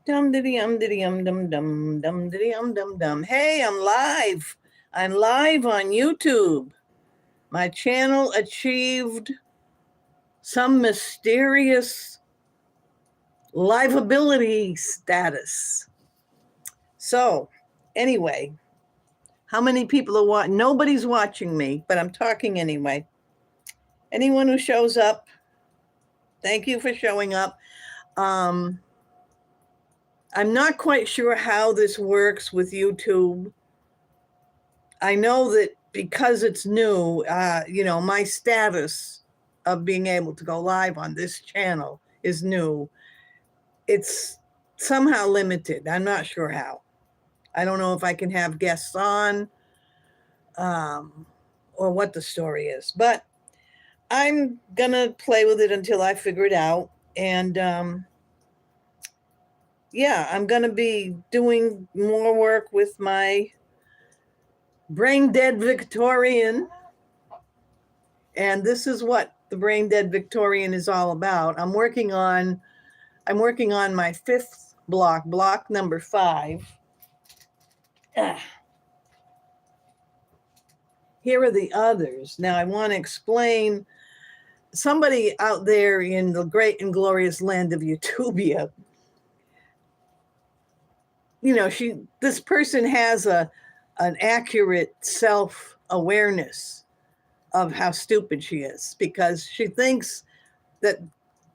Dum diddy diddy dum diddy dum dum. Hey, I'm live. I'm live on YouTube. My channel achieved some mysterious liveability status. So, anyway, how many people are watching? Nobody's watching me, but I'm talking anyway. Anyone who shows up, thank you for showing up. I'm not quite sure how this works with YouTube. I know that because it's new, my status of being able to go live on this channel is new. It's somehow limited. I'm not sure how. I don't know if I can have guests on or what the story is, but I'm going to play with it until I figure it out. And I'm going to be doing more work with my brain dead Victorian. And this is what the brain dead Victorian is all about. I'm working on my fifth block number 5. Here are the others. Now I want to explain. Somebody out there in the great and glorious land of Utopia, this person has an accurate self-awareness of how stupid she is, because she thinks that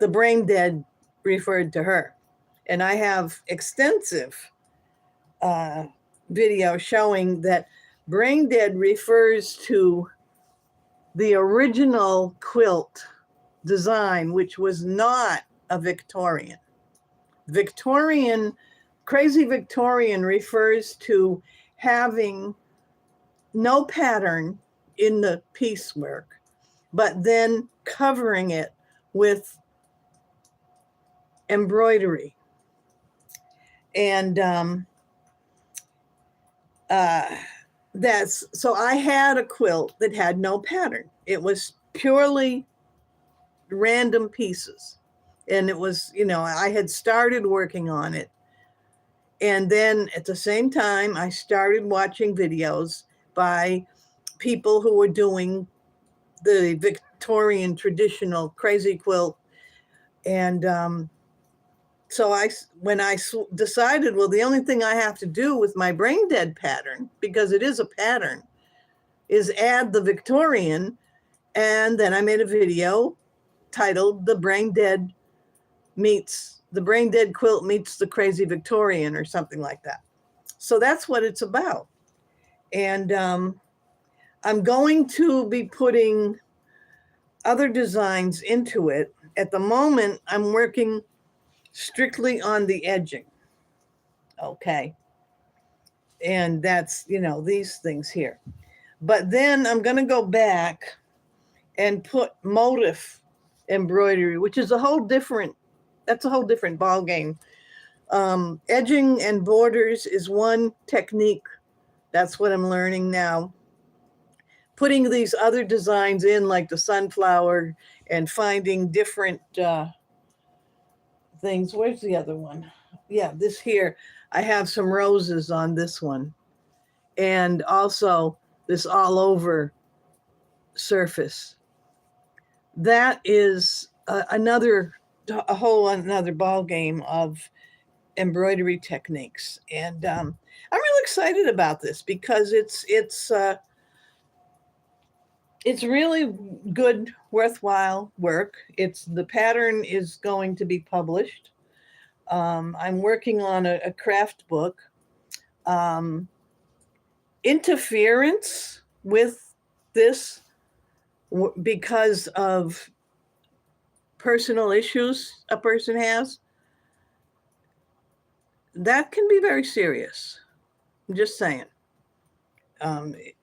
the brain dead referred to her. And I have extensive video showing that brain dead refers to the original quilt design, which was not a Victorian. Crazy Victorian refers to having no pattern in the piecework, but then covering it with embroidery. And so I had a quilt that had no pattern. It was purely random pieces. And it was, I had started working on it. And then at the same time, I started watching videos by people who were doing the Victorian traditional crazy quilt. And so when I decided, well, the only thing I have to do with my brain dead pattern, because it is a pattern, is add the Victorian. And then I made a video titled The Brain Dead Quilt Meets the Crazy Victorian, or something like that. So that's what it's about. And I'm going to be putting other designs into it. At the moment, I'm working strictly on the edging. Okay. And that's, these things here. But then I'm going to go back and put motif embroidery, which is a whole different ball game. Edging and borders is one technique. That's what I'm learning now. Putting these other designs in, like the sunflower, and finding different things. Where's the other one? Yeah, this here. I have some roses on this one. And also this all over surface. That is another ball game of embroidery techniques. And I'm really excited about this, because it's really good, worthwhile work. The pattern is going to be published. I'm working on a craft book. Interference with this because of personal issues a person has, that can be very serious. I'm just saying.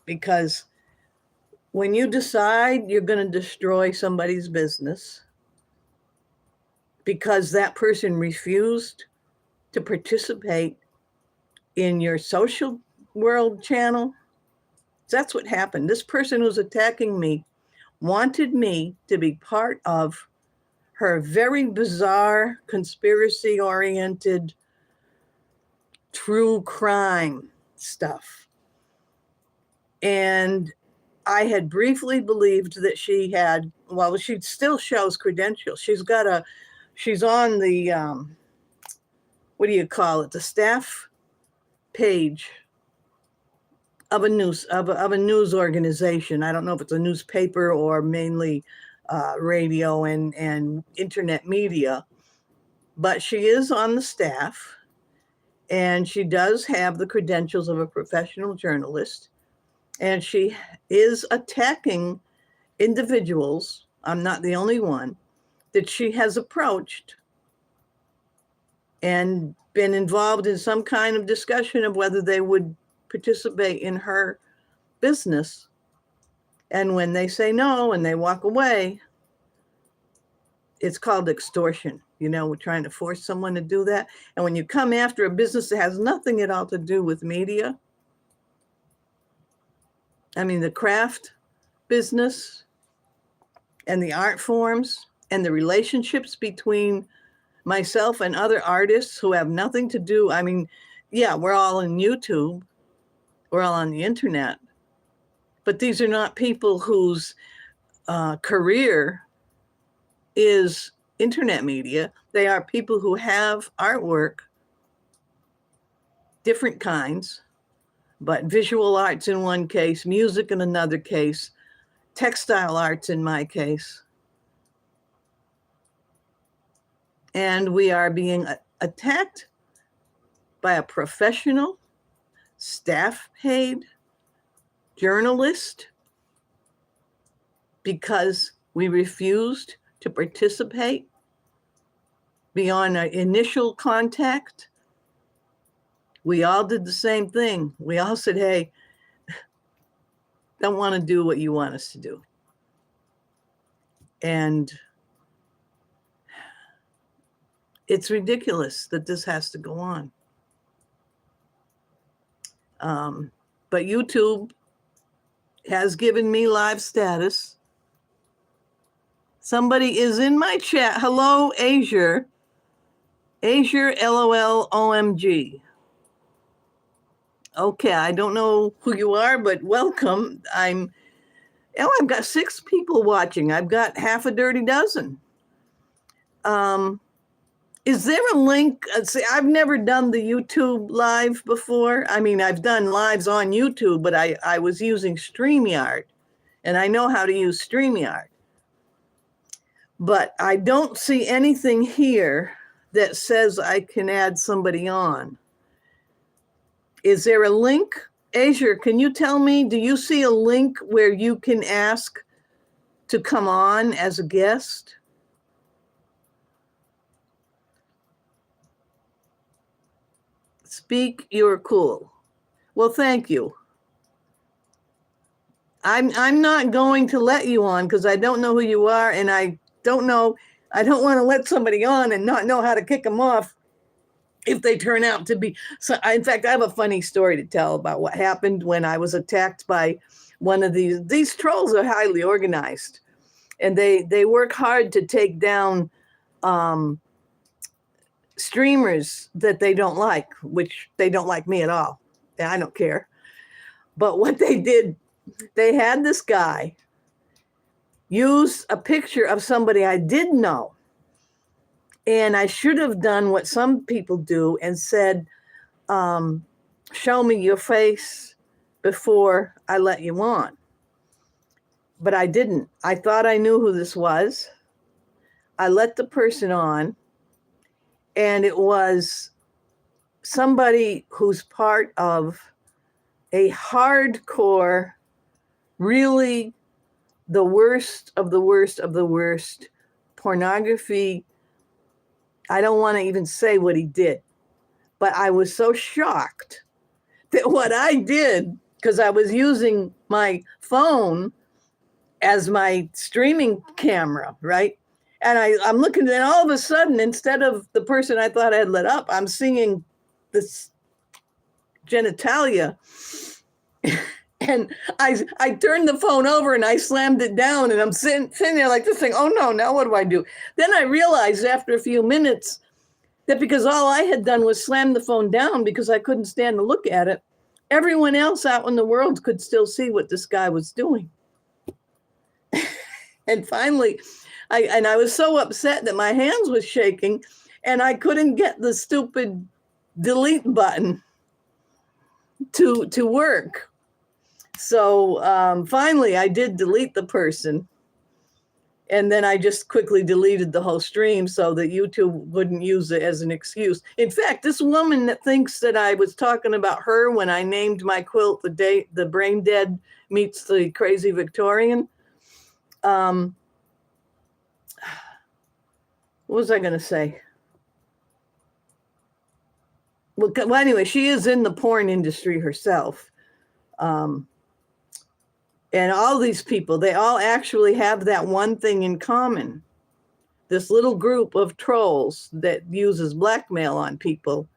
Because when you decide you're going to destroy somebody's business because that person refused to participate in your social world channel, that's what happened. This person who's attacking me wanted me to be part of her very bizarre, conspiracy-oriented true crime stuff. And I had briefly believed that she had, well, she still shows credentials. She's on the, what do you call it? The staff page of a news organization. I don't know if it's a newspaper or mainly radio and internet media, but she is on the staff, and she does have the credentials of a professional journalist, and she is attacking individuals. I'm not the only one that she has approached and been involved in some kind of discussion of whether they would participate in her business. And when they say no and they walk away, it's called extortion. You know, we're trying to force someone to do that. And when you come after a business that has nothing at all to do with media, I mean, the craft business and the art forms and the relationships between myself and other artists who have nothing to do. I mean, yeah, we're all on YouTube. We're all on the internet. But these are not people whose career is internet media. They are people who have artwork, different kinds, but visual arts in one case, music in another case, textile arts in my case. And we are being attacked by a professional, staff-paid journalist because we refused to participate beyond our initial contact. We all did the same thing. We all said, hey, don't want to do what you want us to do. And it's ridiculous that this has to go on. But YouTube has given me live status. Somebody is in my chat. Hello, Azure. Azure, LOL, OMG. Okay, I don't know who you are, but welcome. I've got 6 people watching. I've got half a dirty dozen. Is there a link? See, I've never done the YouTube live before. I mean, I've done lives on YouTube, but I was using StreamYard, and I know how to use StreamYard. But I don't see anything here that says I can add somebody on. Is there a link? Azure, can you tell me, do you see a link where you can ask to come on as a guest? Speak, you're cool. Well, thank you. I'm not going to let you on because I don't know who you are, and I don't want to let somebody on and not know how to kick them off if they turn out to be. So, in fact, I have a funny story to tell about what happened when I was attacked by one of these trolls. Are highly organized, and they work hard to take down streamers that they don't like, which they don't like me at all. I don't care. But what they did, they had this guy use a picture of somebody I did know. And I should have done what some people do and said, show me your face before I let you on. But I didn't. I thought I knew who this was. I let the person on, and it was somebody who's part of a hardcore, really the worst of the worst of the worst pornography. I don't want to even say what he did, but I was so shocked that what I did, because I was using my phone as my streaming camera, right? And I'm looking, and all of a sudden, instead of the person I thought I had lit up, I'm seeing this genitalia. And I turned the phone over and I slammed it down, and I'm sitting there like this thing, oh no, now what do I do? Then I realized after a few minutes that because all I had done was slam the phone down because I couldn't stand to look at it, everyone else out in the world could still see what this guy was doing. And finally, I was so upset that my hands was shaking and I couldn't get the stupid delete button to work. So finally, I did delete the person. And then I just quickly deleted the whole stream so that YouTube wouldn't use it as an excuse. In fact, this woman that thinks that I was talking about her when I named my quilt the Brain Dead meets the Crazy Victorian. What was I going to say? Well, anyway, she is in the porn industry herself. And all these people, they all actually have that one thing in common. This little group of trolls that uses blackmail on people,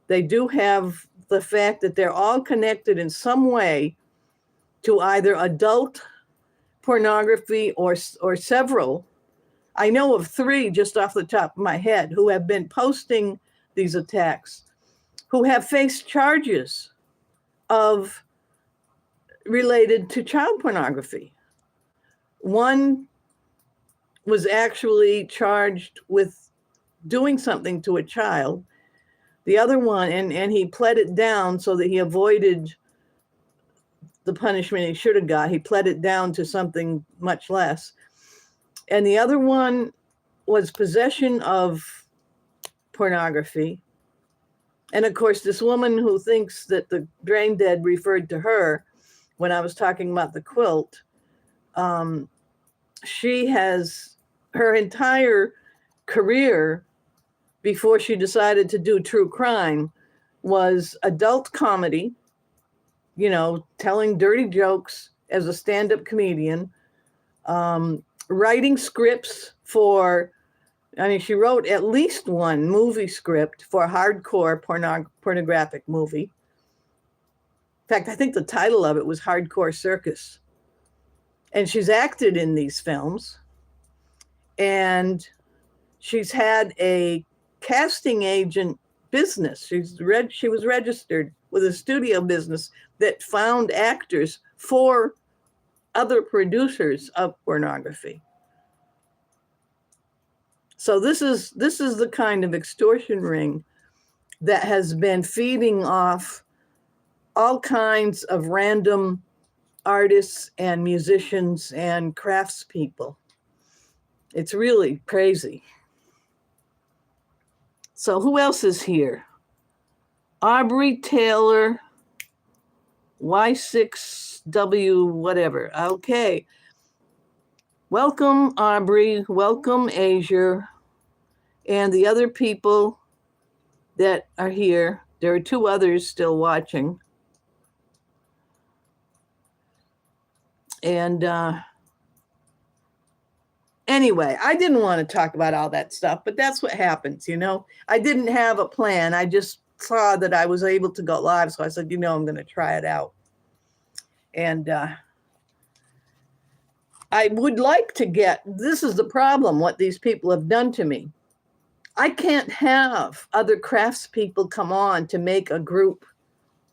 they do have the fact that they're all connected in some way to either adult pornography or several. I know of 3 just off the top of my head who have been posting these attacks, who have faced charges of related to child pornography. One was actually charged with doing something to a child. The other one, and he pled it down so that he avoided the punishment he should have got. He pled it down to something much less. And the other one was possession of pornography. And of course, this woman who thinks that the Brain Dead referred to her when I was talking about the quilt, she has her entire career before she decided to do true crime was adult comedy, you know, telling dirty jokes as a stand-up comedian, writing scripts for, I mean, she wrote at least one movie script for a hardcore pornographic movie. In fact, I think the title of it was Hardcore Circus. And she's acted in these films. And she's had a casting agent business. She was registered with a studio business that found actors for other producers of pornography. So this is the kind of extortion ring that has been feeding off all kinds of random artists and musicians and craftspeople. It's really crazy. So who else is here? Aubrey Taylor, Y6W, whatever. Okay. Welcome, Aubrey. Welcome, Asia. And the other people that are here. There are 2 others still watching. And anyway, I didn't want to talk about all that stuff, but that's what happens, you know. I didn't have a plan. I just saw that I was able to go live. So I said, you know, I'm going to try it out. And I would like to this is the problem, what these people have done to me. I can't have other craftspeople come on to make a group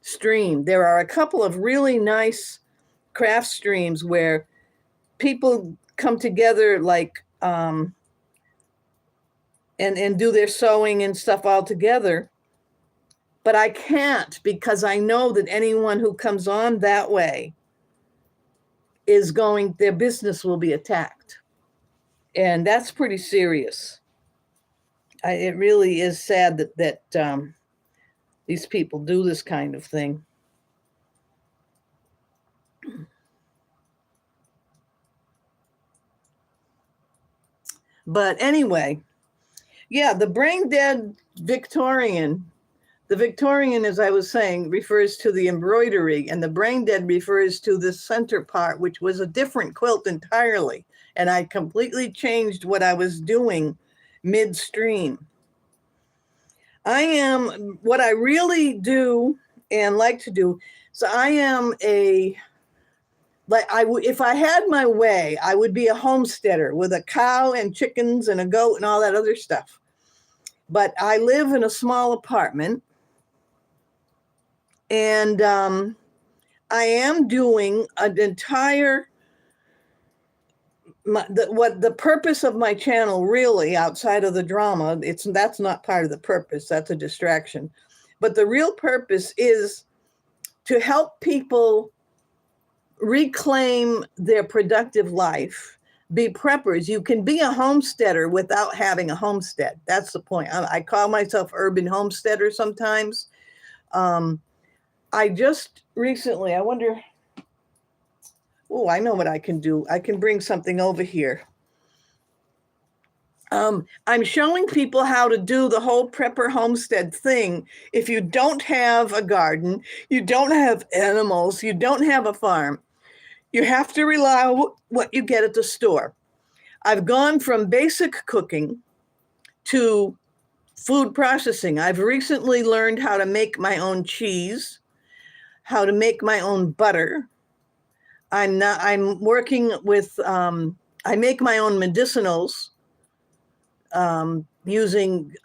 stream. There are a couple of really nice craft streams where people come together like and do their sewing and stuff all together. But I can't, because I know that anyone who comes on that way their business will be attacked. And that's pretty serious. It really is sad that these people do this kind of thing. But anyway, yeah, the Brain Dead Victorian. The Victorian, as I was saying, refers to the embroidery, and the Brain Dead refers to the center part, which was a different quilt entirely. And I completely changed what I was doing midstream. What I really do and like to do, so I am if I had my way, I would be a homesteader with a cow and chickens and a goat and all that other stuff. But I live in a small apartment, and I am doing an entire, what the purpose of my channel really, outside of the drama, that's not part of the purpose, that's a distraction. But the real purpose is to help people reclaim their productive life, be preppers. You can be a homesteader without having a homestead. That's the point. I call myself urban homesteader sometimes. I just recently, I wonder, oh, I know what I can do. I can bring something over here. I'm showing people how to do the whole prepper homestead thing. If you don't have a garden, you don't have animals, you don't have a farm, you have to rely on what you get at the store. I've gone from basic cooking to food processing. I've recently learned how to make my own cheese, how to make my own butter. I'm working with, I make my own medicinals using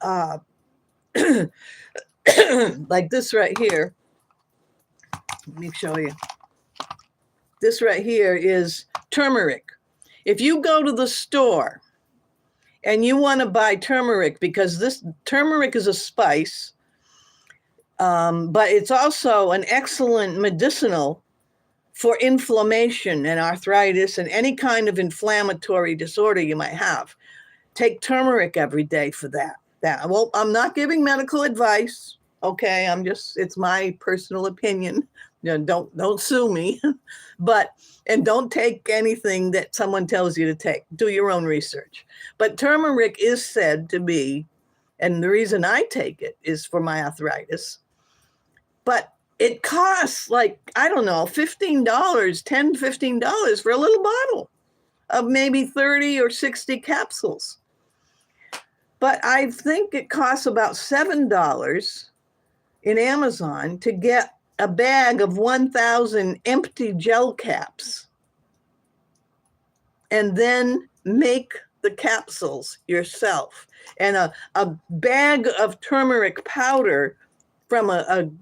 like this right here. Let me show you. This right here is turmeric. If you go to the store and you want to buy turmeric, because this turmeric is a spice, but it's also an excellent medicinal for inflammation and arthritis and any kind of inflammatory disorder you might have. Take turmeric every day for that. Well, I'm not giving medical advice. Okay, it's my personal opinion. You know, don't sue me, and don't take anything that someone tells you to take. Do your own research. But turmeric is said to be, and the reason I take it is for my arthritis, but it costs like, I don't know, $15, $10, $15 for a little bottle of maybe 30 or 60 capsules. But I think it costs about $7 in Amazon to get a bag of 1,000 empty gel caps and then make the capsules yourself. And a bag of turmeric powder from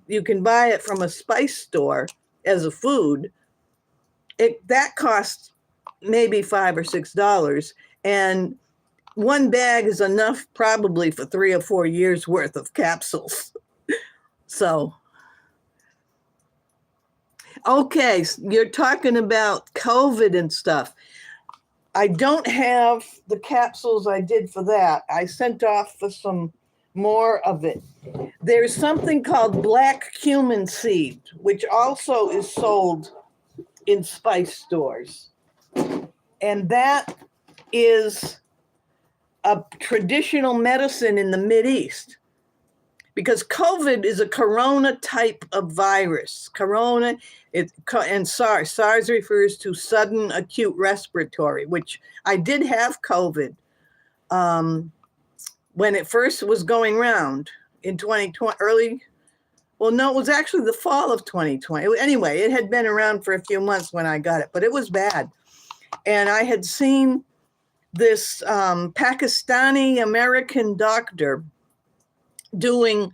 you can buy it from a spice store as a food. That costs maybe $5 or $6. And one bag is enough probably for 3 or 4 years worth of capsules. So, okay, you're talking about COVID and stuff. I don't have the capsules I did for that. I sent off for some more of it. There's something called black cumin seed, which also is sold in spice stores. And that is a traditional medicine in the Mideast, because COVID is a corona type of virus. Corona, and SARS. SARS refers to sudden acute respiratory, which I did have COVID when it first was going around in 2020, well, no, it was actually the fall of 2020. Anyway, it had been around for a few months when I got it, but it was bad. And I had seen this Pakistani American doctor doing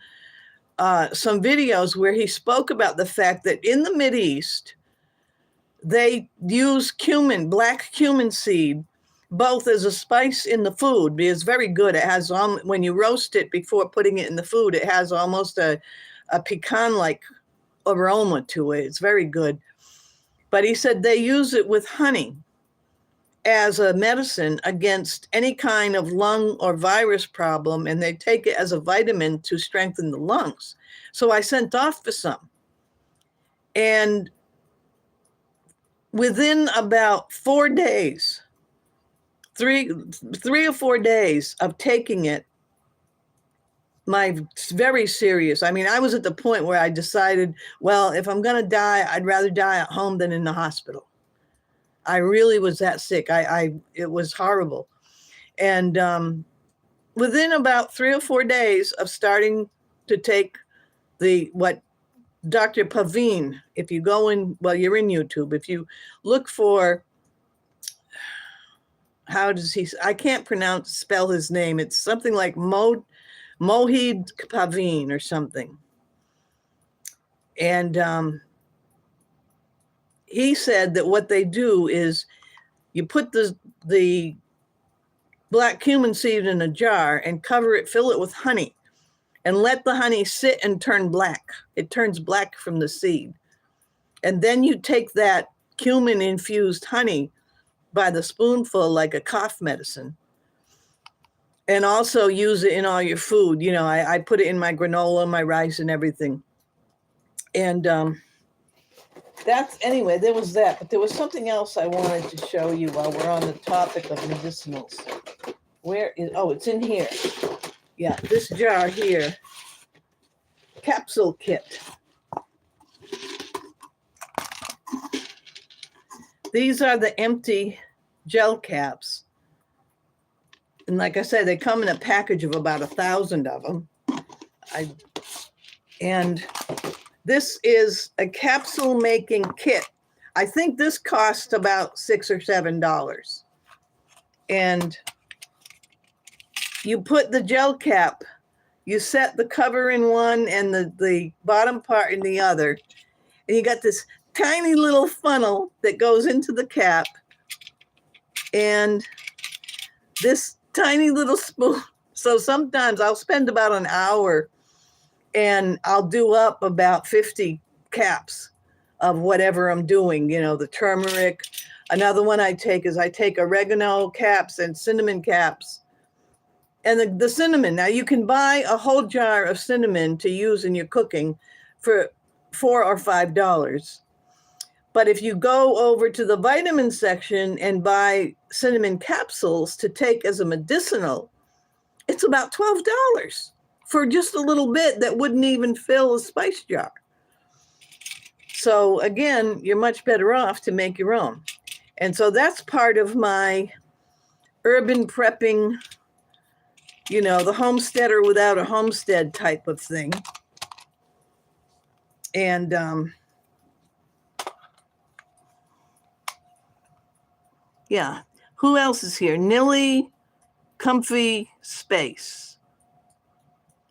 some videos where he spoke about the fact that in the Mideast, they use cumin, black cumin seed, both as a spice in the food. It's very good. It has, when you roast it before putting it in the food, it has almost a pecan-like aroma to it. It's very good. But he said they use it with honey as a medicine against any kind of lung or virus problem, and they take it as a vitamin to strengthen the lungs. So I sent off for some. And within about 4 days, three or 4 days of taking it, very serious. I mean, I was at the point where I decided, well, if I'm going to die, I'd rather die at home than in the hospital. I really was that sick. It was horrible. And within about 3 or 4 days of starting to take what Dr. Paveen, if you go in, well, you're in YouTube, if you look for, I can't spell his name. It's something like Mohid Paveen or something. And he said that what they do is you put the black cumin seed in a jar and cover it, fill it with honey, and let the honey sit and turn black. It turns black from the seed. And then you take that cumin infused honey by the spoonful like a cough medicine, and also use it in all your food. You know, I put it in my granola, my rice, and everything. And anyway, there was that. But there was something else I wanted to show you while we're on the topic of medicinals. It's in here. Yeah, this jar here, capsule kit. These are the empty gel caps. And like I said, they come in a package of about 1,000 of them. And this is a capsule making kit. I think this cost about $6 or $7. And you put the gel cap, you set the cover in one and the bottom part in the other. And you got this tiny little funnel that goes into the cap. And this tiny little spoon. So sometimes I'll spend about an hour and I'll do up about 50 caps of whatever I'm doing, you know, the turmeric. Another one I take oregano caps and cinnamon caps. And the cinnamon, now you can buy a whole jar of cinnamon to use in your cooking for $4 or $5. But if you go over to the vitamin section and buy cinnamon capsules to take as a medicinal, it's about $12 for just a little bit that wouldn't even fill a spice jar. So again, you're much better off to make your own. And so that's part of my urban prepping, you know, the homesteader without a homestead type of thing. And yeah, who else is here? Nilly Comfy Space.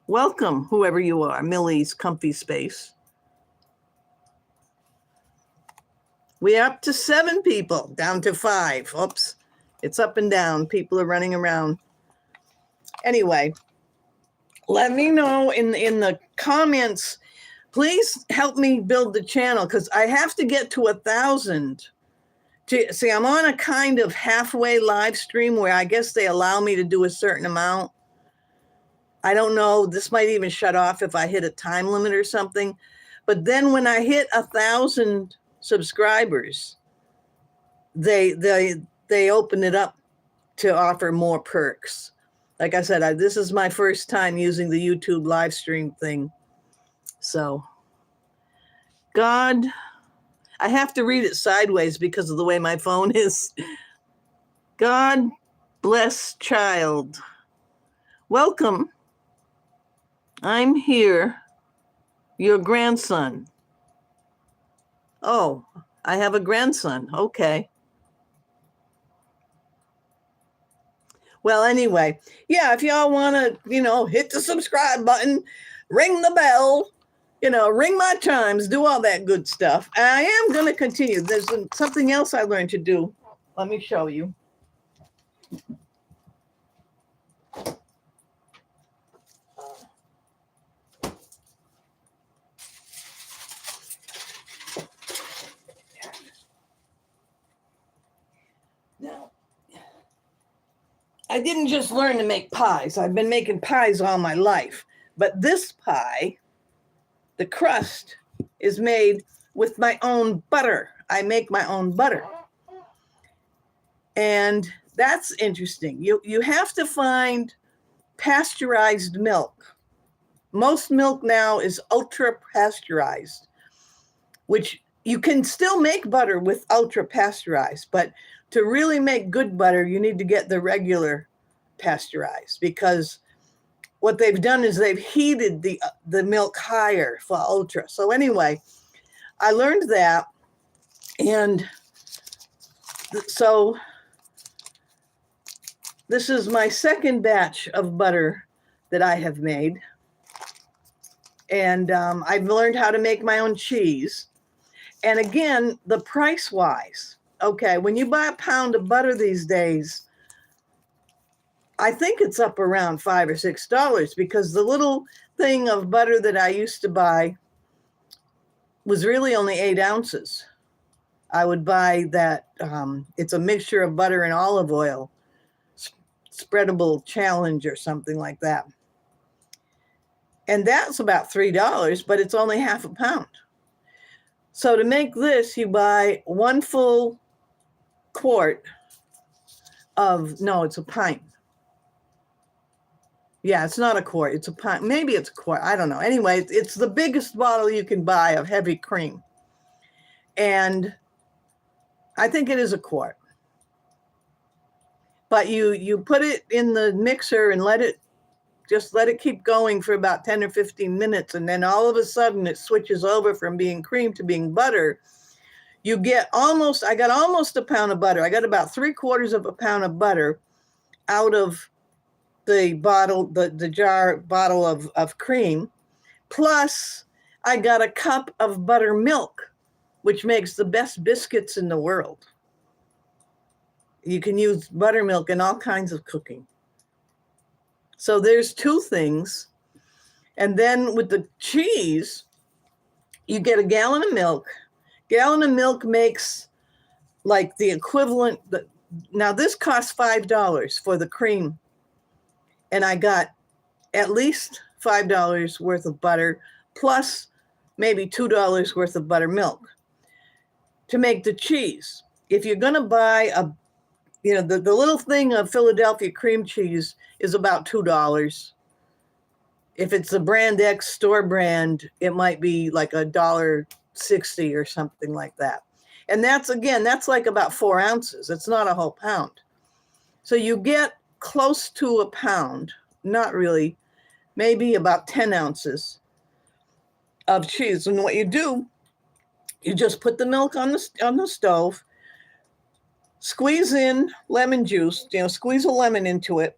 Welcome, whoever you are, Millie's Comfy Space. We're up to 7 people, down to 5. Oops, it's up and down. People are running around. Anyway, let me know in the comments. Please help me build the channel because I have to get to 1,000. See, I'm on a kind of halfway live stream where I guess they allow me to do a certain amount. I don't know. This might even shut off if I hit a time limit or something. But then when I hit 1,000 subscribers, they open it up to offer more perks. Like I said, this is my first time using the YouTube live stream thing. So, God, I have to read it sideways because of the way my phone is. God bless child. Welcome. I'm here, your grandson. Oh, I have a grandson. Okay. Well, anyway, yeah, if y'all want to, you know, hit the subscribe button, ring the bell, you know, ring my chimes, do all that good stuff. I am going to continue. There's something else I learned to do. Let me show you. Now, I didn't just learn to make pies. I've been making pies all my life. But this pie, the crust, is made with my own butter. I make my own butter. And that's interesting. You have to find pasteurized milk. Most milk now is ultra pasteurized, which you can still make butter with ultra pasteurized, but to really make good butter, you need to get the regular pasteurized, because what they've done is they've heated the milk higher for ultra. So anyway, I learned that. And so this is my second batch of butter that I have made. And I've learned how to make my own cheese. And again, the price wise, okay, when you buy a pound of butter these days, I think it's up around $5 or $6 because the little thing of butter that I used to buy was really only 8 ounces. I would buy that. It's a mixture of butter and olive oil, spreadable challenge or something like that. And that's about $3, but it's only half a pound. So to make this, you buy 1 full quart of, no, it's a pint. Yeah, it's not a quart, it's a pint. Maybe it's a quart, I don't know. Anyway, it's the biggest bottle you can buy of heavy cream. And I think it is a quart. But you put it in the mixer and let it keep going for about 10 or 15 minutes. And then all of a sudden it switches over from being cream to being butter. You get I got almost a pound of butter. I got about 3/4 of a pound of butter out of the bottle, the jar bottle of cream. Plus I got a cup of buttermilk, which makes the best biscuits in the world. You can use buttermilk in all kinds of cooking. So there's 2 things. And then with the cheese, you get a gallon of milk. Gallon of milk makes like the equivalent. Now this costs $5 for the cream. And I got at least $5 worth of butter, plus maybe $2 worth of buttermilk to make the cheese. If you're going to buy the little thing of Philadelphia cream cheese is about $2. If it's a brand X store brand, it might be like $1.60 or something like that. And that's like about 4 ounces. It's not a whole pound. So you get close to a pound, not really, maybe about 10 ounces of cheese. And what you do, you just put the milk on the stove, squeeze in lemon juice, squeeze a lemon into it.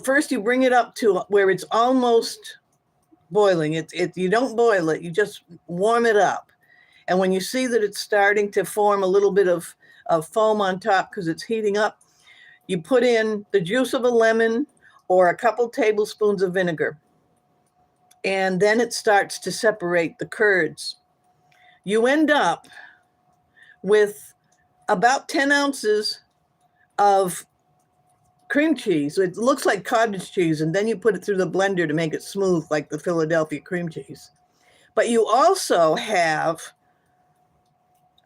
First you bring it up to where it's almost boiling. You don't boil it, you just warm it up. And when you see that it's starting to form a little bit of foam on top because it's heating up, you put in the juice of a lemon or a couple tablespoons of vinegar. And then it starts to separate the curds. You end up with about 10 ounces of cream cheese. It looks like cottage cheese, and then you put it through the blender to make it smooth like the Philadelphia cream cheese. But you also have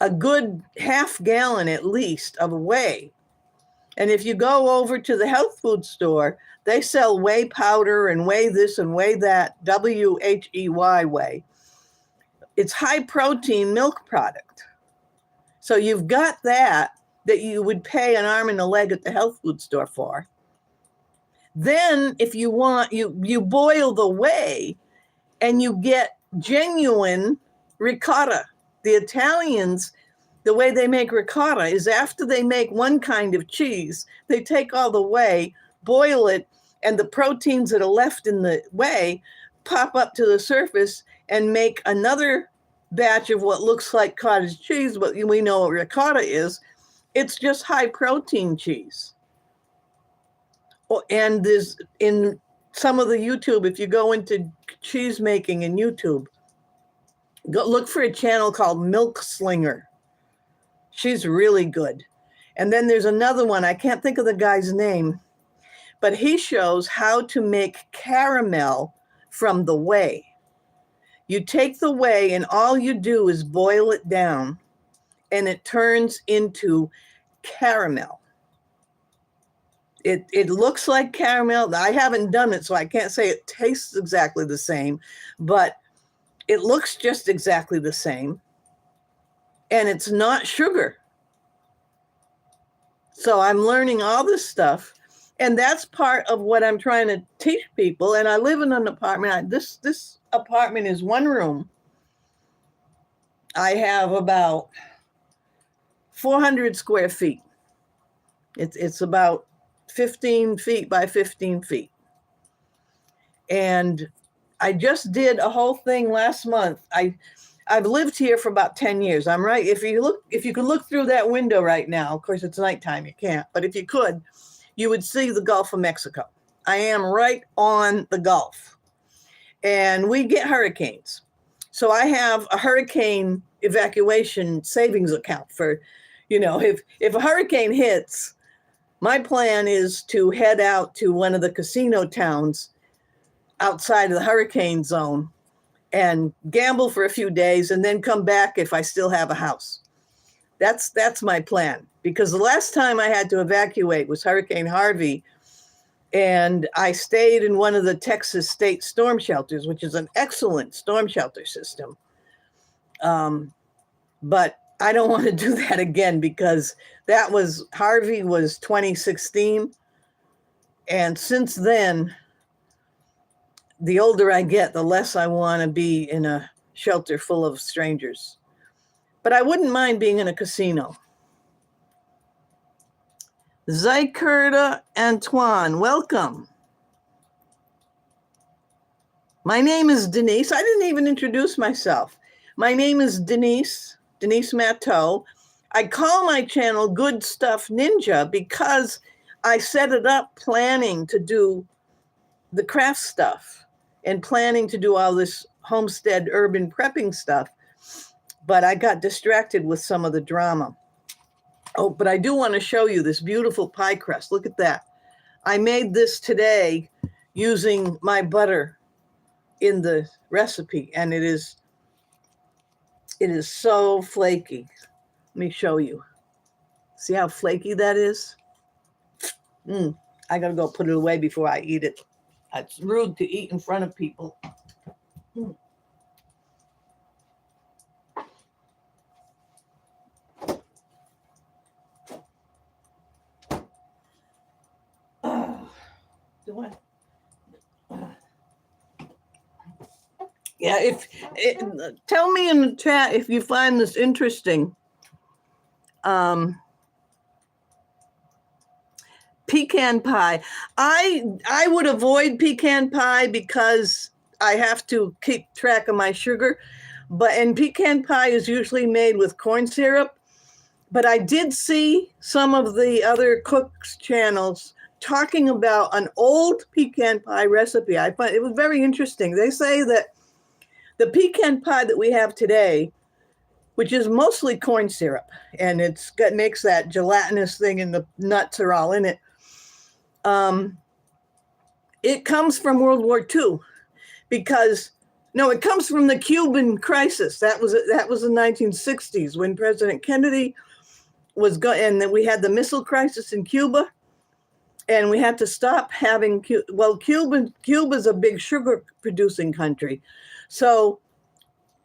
a good half gallon at least of whey. And if you go over to the health food store, they sell whey powder and whey this and whey that, WHEY whey. It's high protein milk product. So you've got that you would pay an arm and a leg at the health food store for. Then if you want, you boil the whey and you get genuine ricotta. The Italians, the way they make ricotta is after they make one kind of cheese, they take all the whey, boil it, and the proteins that are left in the whey pop up to the surface and make another batch of what looks like cottage cheese, but we know what ricotta is. It's just high protein cheese. And there's in some of the YouTube, if you go into cheese making in YouTube, go look for a channel called Milk Slinger. She's really good. And then there's another one, I can't think of the guy's name, but he shows how to make caramel from the whey. You take the whey and all you do is boil it down and it turns into caramel. It looks like caramel. I haven't done it, so I can't say it tastes exactly the same, but it looks just exactly the same. And it's not sugar. So I'm learning all this stuff. And that's part of what I'm trying to teach people. And I live in an apartment. This apartment is 1 room. I have about 400 square feet. It's about 15 feet by 15 feet. And I just did a whole thing last month. I've lived here for about 10 years. I'm right. If you could look through that window right now, of course it's nighttime, you can't, but if you could, you would see the Gulf of Mexico. I am right on the Gulf, and we get hurricanes. So I have a hurricane evacuation savings account for, if a hurricane hits, my plan is to head out to one of the casino towns outside of the hurricane zone and gamble for a few days and then come back if I still have a house. That's my plan, because the last time I had to evacuate was Hurricane Harvey, and I stayed in one of the Texas state storm shelters, which is an excellent storm shelter system. But I don't want to do that again, because Harvey was 2016. And since then, the older I get, the less I want to be in a shelter full of strangers. But I wouldn't mind being in a casino. Zykerda Antoine, welcome. My name is Denise. I didn't even introduce myself. My name is Denise Matteau. I call my channel Good Stuff Ninja because I set it up planning to do the craft stuff and planning to do all this homestead urban prepping stuff. But I got distracted with some of the drama. Oh, but I do want to show you this beautiful pie crust. Look at that. I made this today using my butter in the recipe, and it is so flaky. Let me show you. See how flaky that is? I gotta go put it away before I eat it. It's rude to eat in front of people. Tell me in the chat if you find this interesting. Pecan pie. I would avoid pecan pie because I have to keep track of my sugar. And pecan pie is usually made with corn syrup. But I did see some of the other cooks' channels talking about an old pecan pie recipe. I find it was very interesting. They say that the pecan pie that we have today, which is mostly corn syrup, and makes that gelatinous thing, and the nuts are all in it. It comes from World War II, it comes from the Cuban crisis. That was the 1960s when President Kennedy and then we had the missile crisis in Cuba, and we had to stop having Cuba's a big sugar producing country. So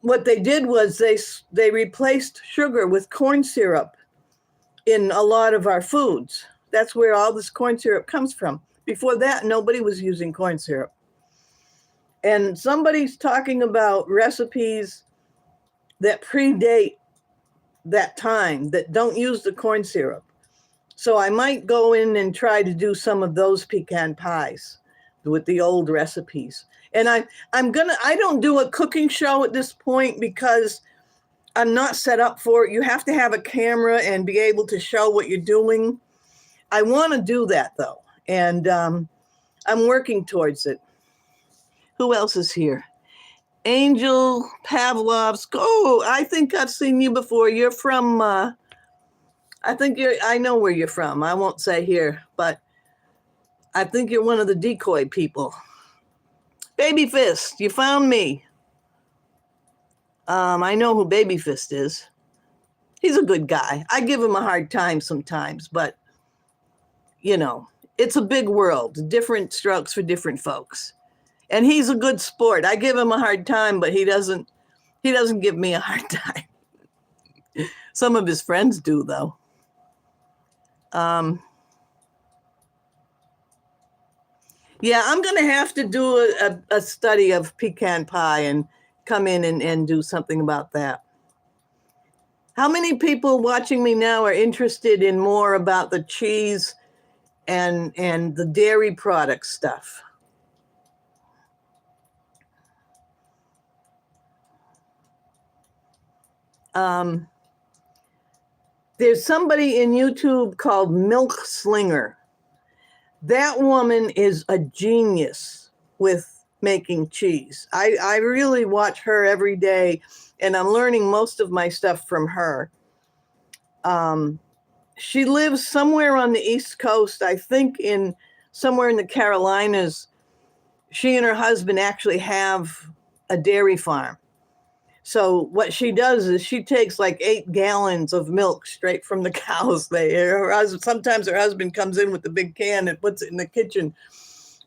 what they did was they replaced sugar with corn syrup in a lot of our foods. That's where all this corn syrup comes from. Before that, nobody was using corn syrup. And somebody's talking about recipes that predate that time that don't use the corn syrup. So I might go in and try to do some of those pecan pies with the old recipes. And I don't do a cooking show at this point because I'm not set up for it. You have to have a camera and be able to show what you're doing. I want to do that though. And I'm working towards it. Who else is here? Angel Pavlovsk. Oh, I think I've seen you before. You're from, I know where you're from. I won't say here, but I think you're one of the decoy people. Baby Fist, you found me. I know who Baby Fist is. He's a good guy. I give him a hard time sometimes, but it's a big world, different strokes for different folks. And he's a good sport. I give him a hard time, but he doesn't give me a hard time. Some of his friends do, though. Yeah, I'm going to have to do a study of pecan pie and come in and do something about that. How many people watching me now are interested in more about the cheese and the dairy product stuff? There's somebody in YouTube called Milk Slinger. That woman is a genius with making cheese. I really watch her every day, and I'm learning most of my stuff from her. She lives somewhere on the East Coast, I think somewhere in the Carolinas. She and her husband actually have a dairy farm. So what she does is she takes like 8 gallons of milk straight from the cows. Sometimes her husband comes in with the big can and puts it in the kitchen.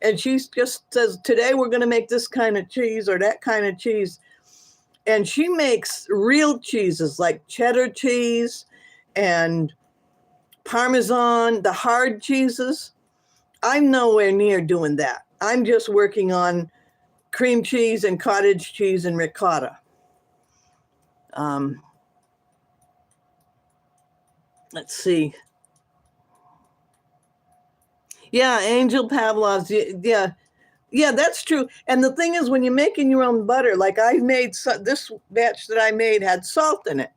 And she just says, today we're going to make this kind of cheese or that kind of cheese. And she makes real cheeses like cheddar cheese and Parmesan, the hard cheeses. I'm nowhere near doing that. I'm just working on cream cheese and cottage cheese and ricotta. Let's see. Yeah, Angel Pavlov's. Yeah, that's true. And the thing is, when you're making your own butter, like I made this batch that I made had salt in it.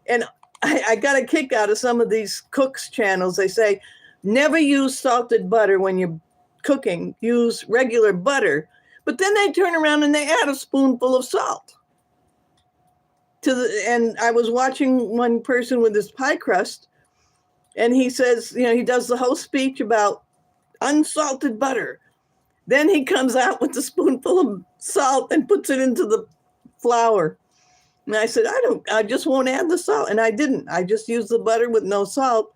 And I got a kick out of some of these cooks channels. They say, never use salted butter when you're cooking, use regular butter. But then they turn around and they add a spoonful of salt. And I was watching one person with this pie crust, and he says, he does the whole speech about unsalted butter. Then he comes out with a spoonful of salt and puts it into the flour. And I said, I just won't add the salt. And I didn't. I just used the butter with no salt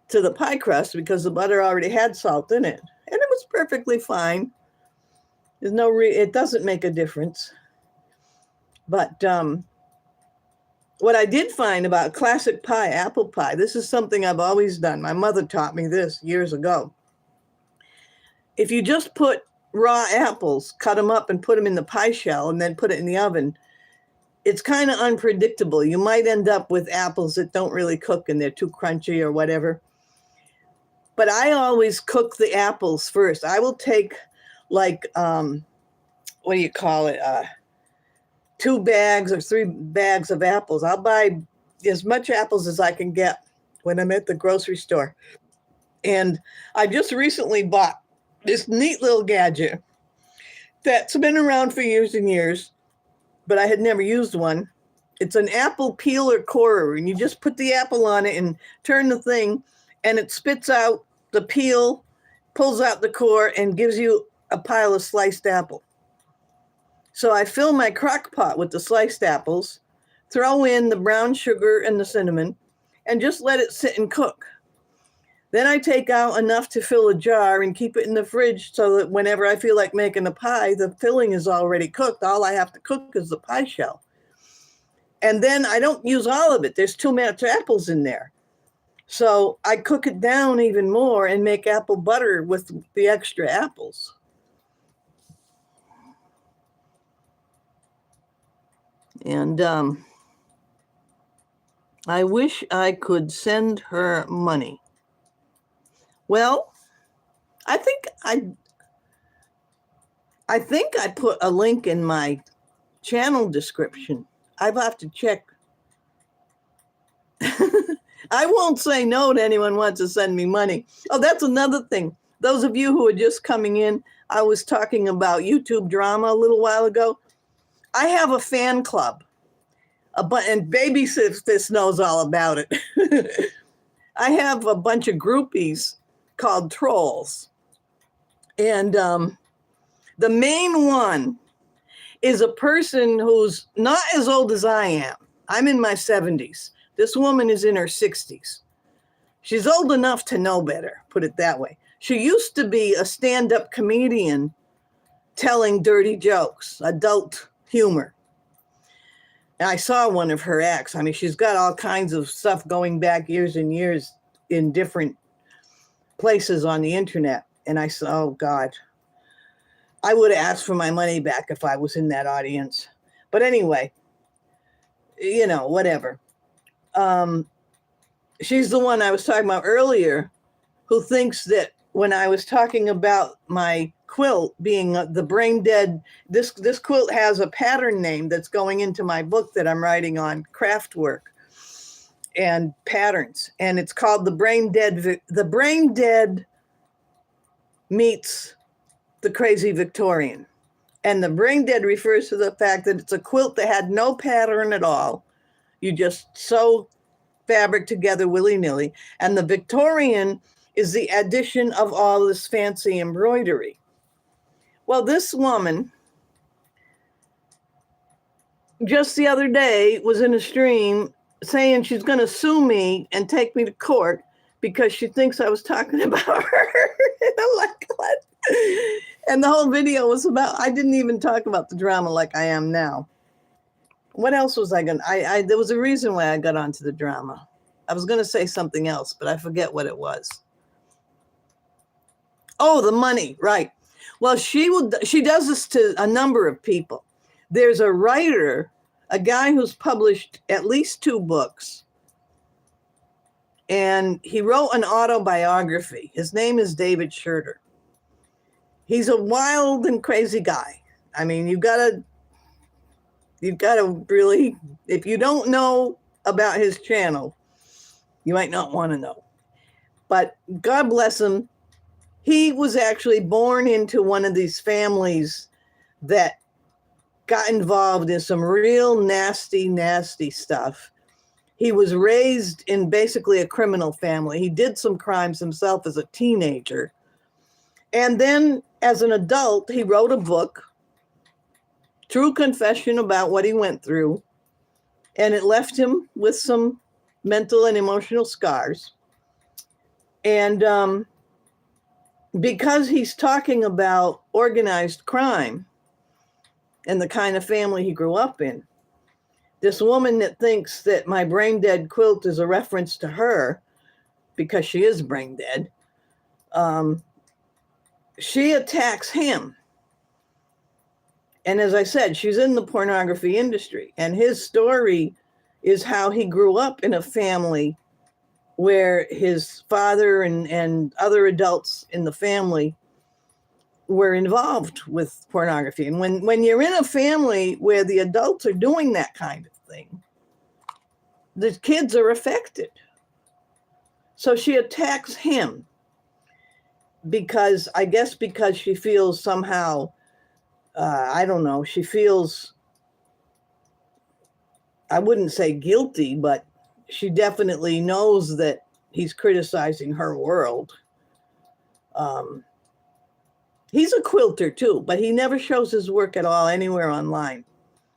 to the pie crust because the butter already had salt in it. And it was perfectly fine. It doesn't make a difference. But what I did find about classic pie, apple pie, this is something I've always done. My mother taught me this years ago. If you just put raw apples, cut them up and put them in the pie shell and then put it in the oven, it's kind of unpredictable. You might end up with apples that don't really cook and they're too crunchy or whatever. But I always cook the apples first. I will take like, 2 bags or 3 bags of apples. I'll buy as much apples as I can get when I'm at the grocery store. And I just recently bought this neat little gadget that's been around for years and years, but I had never used one. It's an apple peeler corer, and you just put the apple on it and turn the thing, and it spits out the peel, pulls out the core, and gives you a pile of sliced apple. So I fill my crock pot with the sliced apples, throw in the brown sugar and the cinnamon, and just let it sit and cook. Then I take out enough to fill a jar and keep it in the fridge so that whenever I feel like making a pie, the filling is already cooked. All I have to cook is the pie shell. And then I don't use all of it. There's too much apples in there. So I cook it down even more and make apple butter with the extra apples. And I wish I could send her money. Well, I think I put a link in my channel description. I'll have to check. I won't say no to anyone who wants to send me money. Oh, that's another thing. Those of you who are just coming in, I was talking about YouTube drama a little while ago. I have a fan club, and Baby Sis knows all about it. I have a bunch of groupies called trolls. And the main one is a person who's not as old as I am. I'm in my 70s. This woman is in her 60s. She's old enough to know better, put it that way. She used to be a stand-up comedian telling dirty jokes, adult humor. And I saw one of her acts. I mean, she's got all kinds of stuff going back years and years in different places on the internet. And I said, oh God, I would have asked for my money back if I was in that audience. But anyway, whatever. She's the one I was talking about earlier who thinks that when I was talking about my quilt being the brain dead, this quilt has a pattern name that's going into my book that I'm writing on craft work and patterns, and it's called the brain dead. The brain dead meets the crazy Victorian, and the brain dead refers to the fact that it's a quilt that had no pattern at all. You just sew fabric together willy-nilly, and the Victorian is the addition of all this fancy embroidery. Well, this woman just the other day was in a stream saying she's going to sue me and take me to court because she thinks I was talking about her. And I'm like, what? And the whole video was about, I didn't even talk about the drama like I am now. What else was I going to, there was a reason why I got onto the drama. I was going to say something else, but I forget what it was. Oh, the money, right. Well, she does this to a number of people. There's a writer, a guy who's published at least 2 books, and he wrote an autobiography. His name is David Scherter. He's a wild and crazy guy. I mean, you've got to really, if you don't know about his channel, you might not want to know. But God bless him. He was actually born into one of these families that got involved in some real nasty, nasty stuff. He was raised in basically a criminal family. He did some crimes himself as a teenager. And then as an adult, he wrote a book, true confession about what he went through. And it left him with some mental and emotional scars. And because he's talking about organized crime and the kind of family he grew up in, this woman that thinks that my brain dead quilt is a reference to her because she is brain dead, she attacks him. And as I said, she's in the pornography industry, and his story is how he grew up in a family where his father and other adults in the family were involved with pornography. And when you're in a family where the adults are doing that kind of thing, the kids are affected. So she attacks him because, I guess because she feels somehow, I don't know, she feels, I wouldn't say guilty, but she definitely knows that he's criticizing her world. He's a quilter too, but he never shows his work at all anywhere online.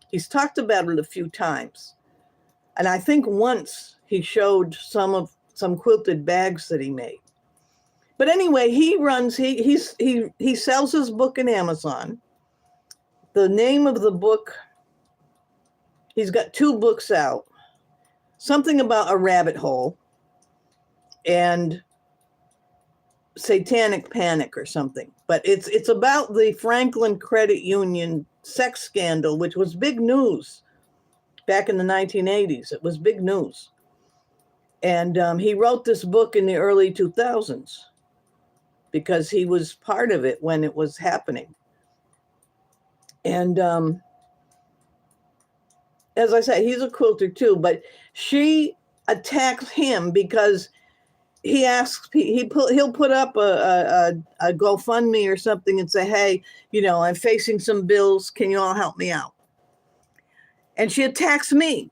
He's talked about it a few times. And I think once he showed some quilted bags that he made. But anyway, he sells his book in Amazon. The name of the book, he's got 2 books out. Something about a rabbit hole and satanic panic or something. But it's about the Franklin Credit Union sex scandal, which was big news back in the 1980s. It was big news. And he wrote this book in the early 2000s because he was part of it when it was happening. And as I said, he's a quilter too, but she attacks him because he asks, he'll put up a GoFundMe or something and say, hey, I'm facing some bills. Can you all help me out? And she attacks me.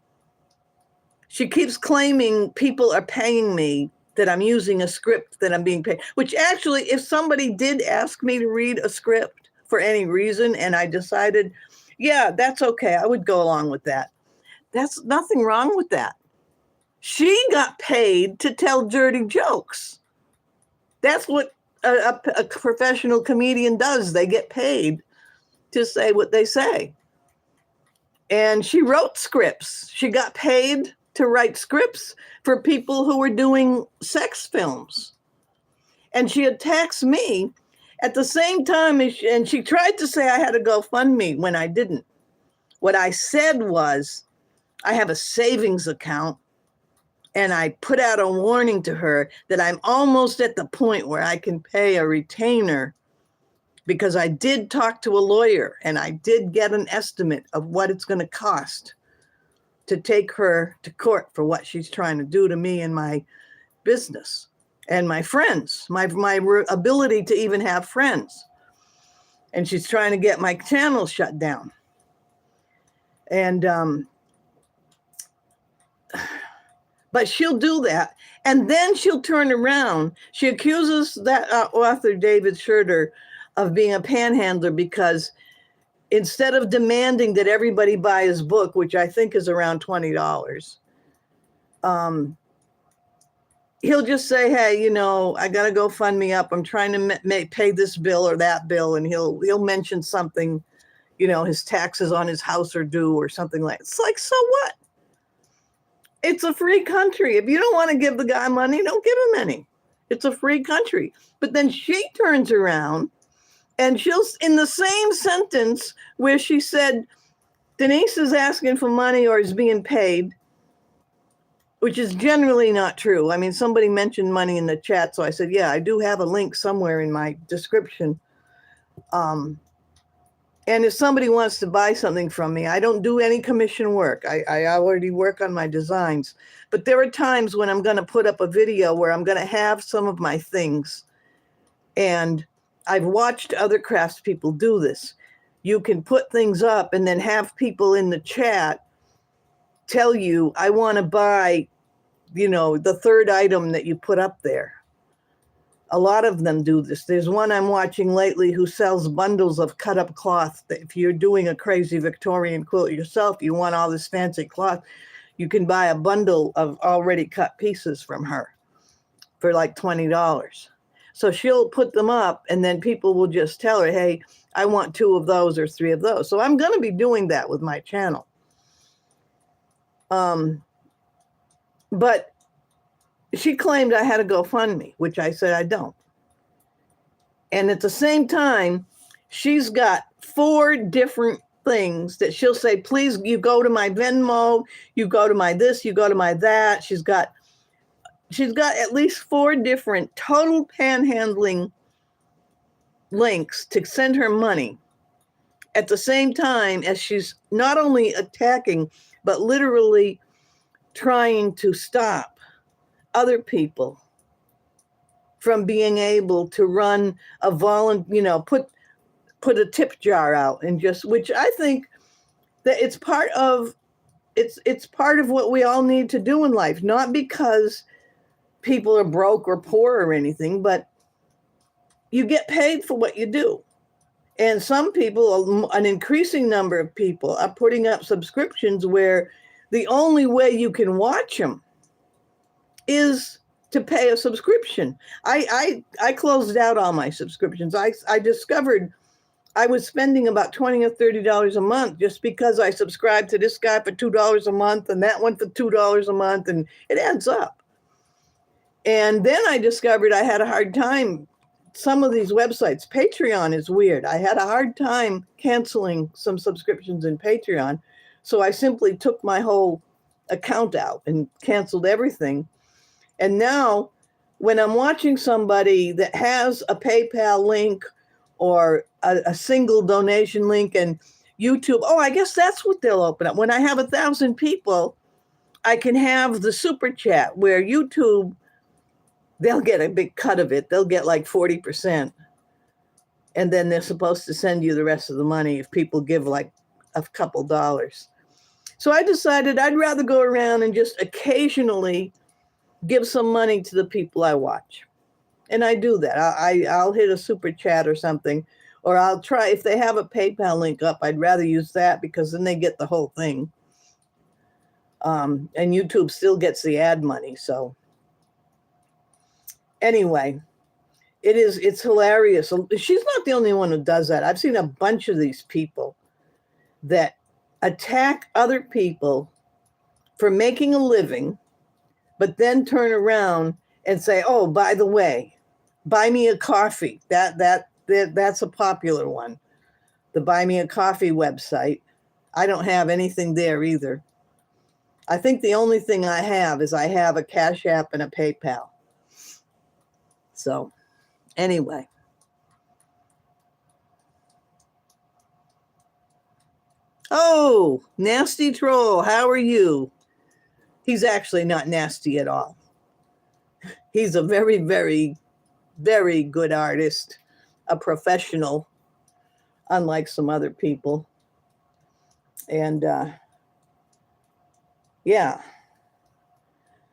She keeps claiming people are paying me, that I'm using a script that I'm being paid, which actually, if somebody did ask me to read a script for any reason and I decided, yeah, that's okay, I would go along with that. That's nothing wrong with that. She got paid to tell dirty jokes. That's what a professional comedian does. They get paid to say what they say. And she wrote scripts. She got paid to write scripts for people who were doing sex films. And she attacks me at the same time, and she tried to say I had a GoFundMe when I didn't. What I said was, I have a savings account And I put out a warning to her that I'm almost at the point where I can pay a retainer, because I did talk to a lawyer and I did get an estimate of what it's going to cost to take her to court for what she's trying to do to me and my business and my friends, my ability to even have friends. And she's trying to get my channel shut down. And, but she'll do that. And then she'll turn around. She accuses that author, David Schroeder, of being a panhandler because instead of demanding that everybody buy his book, which I think is around $20, he'll just say, hey, you know, I got to go fund me up. I'm trying to pay this bill or that bill. And he'll mention something, you know, his taxes on his house are due or something like that. It's like, so what? It's a free country. If you don't want to give the guy money, don't give him any. It's a free country. But then she turns around and she'll, in the same sentence where she said, Denise is asking for money or is being paid, which is generally not true. I mean, somebody mentioned money in the chat. So I said, yeah, I do have a link somewhere in my description. And if somebody wants to buy something from me, I don't do any commission work. I already work on my designs. But there are times when I'm going to put up a video where I'm going to have some of my things. And I've watched other craftspeople do this. You can put things up and then have people in the chat tell you, I want to buy, you know, the third item that you put up there. A lot of them do this. There's one I'm watching lately who sells bundles of cut up cloth. If you're doing a crazy Victorian quilt yourself, you want all this fancy cloth, you can buy a bundle of already cut pieces from her for like $20. So she'll put them up and then people will just tell her, hey, I want 2 of those or 3 of those. So I'm going to be doing that with my channel. But she claimed I had a GoFundMe, which I said I don't. And at the same time, she's got 4 different things that she'll say, please, you go to my Venmo, you go to my this, you go to my that. She's got at least 4 different total panhandling links to send her money at the same time as she's not only attacking, but literally trying to stop other people from being able to run a put a tip jar out and just, which I think that it's part of what we all need to do in life, not because people are broke or poor or anything, but you get paid for what you do. And some people, an increasing number of people, are putting up subscriptions where the only way you can watch them is to pay a subscription. I closed out all my subscriptions. I discovered I was spending about $20 or $30 a month just because I subscribed to this guy for $2 a month and that one for $2 a month, and it adds up. And then I discovered I had a hard time. Some of these websites, Patreon is weird. I had a hard time canceling some subscriptions in Patreon. So I simply took my whole account out and canceled everything. And now when I'm watching somebody that has a PayPal link or a single donation link and YouTube, oh, I guess that's what they'll open up. When I have 1,000 people, I can have the super chat where YouTube, they'll get a big cut of it. They'll get like 40%. And then they're supposed to send you the rest of the money if people give like a couple dollars. So I decided I'd rather go around and just occasionally give some money to the people I watch. And I do that. I'll hit a super chat or something, or I'll try, if they have a PayPal link up, I'd rather use that because then they get the whole thing. And YouTube still gets the ad money. So anyway, it's hilarious. She's not the only one who does that. I've seen a bunch of these people that attack other people for making a living, but then turn around and say, oh, by the way, buy me a coffee. That's a popular one. The Buy Me a Coffee website. I don't have anything there either. I think the only thing I have is I have a Cash App and a PayPal. So anyway. Oh, Nasty Troll, how are you? He's actually not nasty at all. He's a very, very, very good artist, a professional, unlike some other people. And yeah.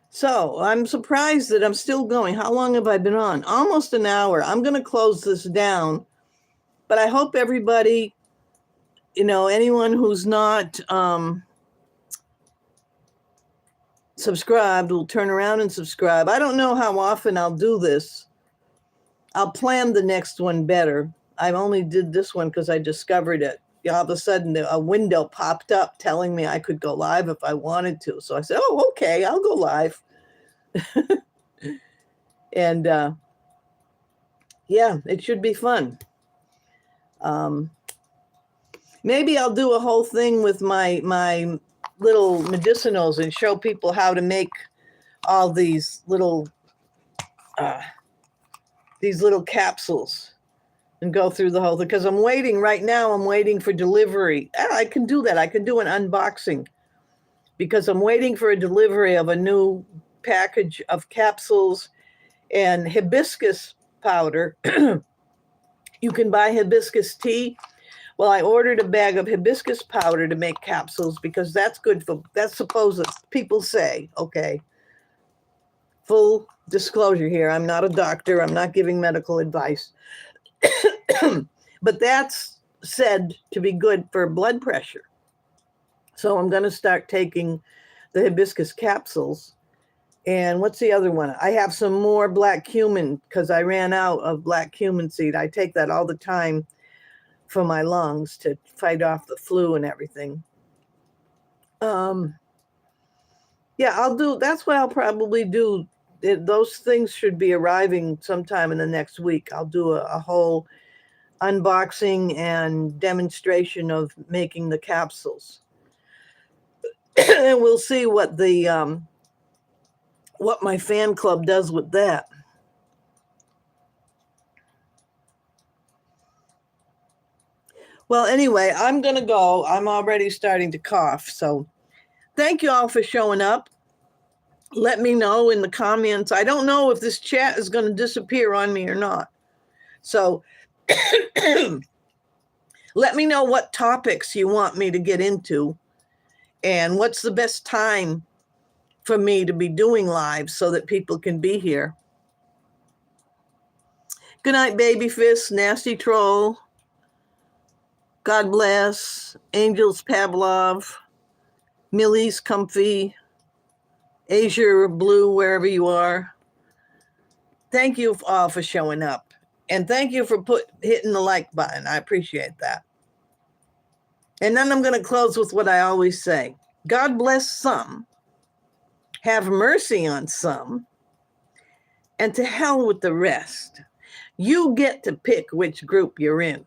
So I'm surprised that I'm still going. How long have I been on? Almost an hour. I'm going to close this down. But I hope everybody, anyone who's not subscribed will turn around and subscribe. I don't know how often I'll do this. I'll plan the next one better. I only did this one because I discovered it. All of a sudden, a window popped up telling me I could go live if I wanted to. So I said, oh, okay, I'll go live. And yeah, it should be fun. Maybe I'll do a whole thing with my little medicinals and show people how to make all these little capsules and go through the whole thing. Because I'm waiting right now. I'm waiting for delivery. I can do that. I can do an unboxing because I'm waiting for a delivery of a new package of capsules and hibiscus powder. You can buy hibiscus tea. Well, I ordered a bag of hibiscus powder to make capsules because that's good for, that's supposed to, people say, okay. Full disclosure here, I'm not a doctor. I'm not giving medical advice. But that's said to be good for blood pressure. So I'm going to start taking the hibiscus capsules. And what's the other one? I have some more black cumin because I ran out of black cumin seed. I take that all the time for my lungs to fight off the flu and everything. Yeah, that's what I'll probably do. Those things should be arriving sometime in the next week. I'll do a whole unboxing and demonstration of making the capsules. And we'll see what what my fan club does with that. Well, anyway, I'm going to go. I'm already starting to cough. So thank you all for showing up. Let me know in the comments. I don't know if this chat is going to disappear on me or not. So let me know what topics you want me to get into and what's the best time for me to be doing live so that people can be here. Good night, Baby Fist, Nasty Troll. God bless. Angels Pavlov. Millie's Comfy. Asia Blue, wherever you are. Thank you all for showing up. And thank you for hitting the like button. I appreciate that. And then I'm going to close with what I always say. God bless some. Have mercy on some. And to hell with the rest. You get to pick which group you're in.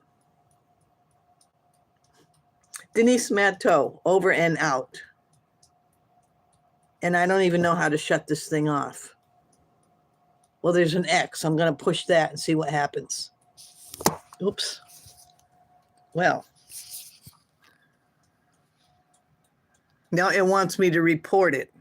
Denise Matteau, over and out. And I don't even know how to shut this thing off. Well, there's an X. I'm going to push that and see what happens. Oops. Well. Now it wants me to report it.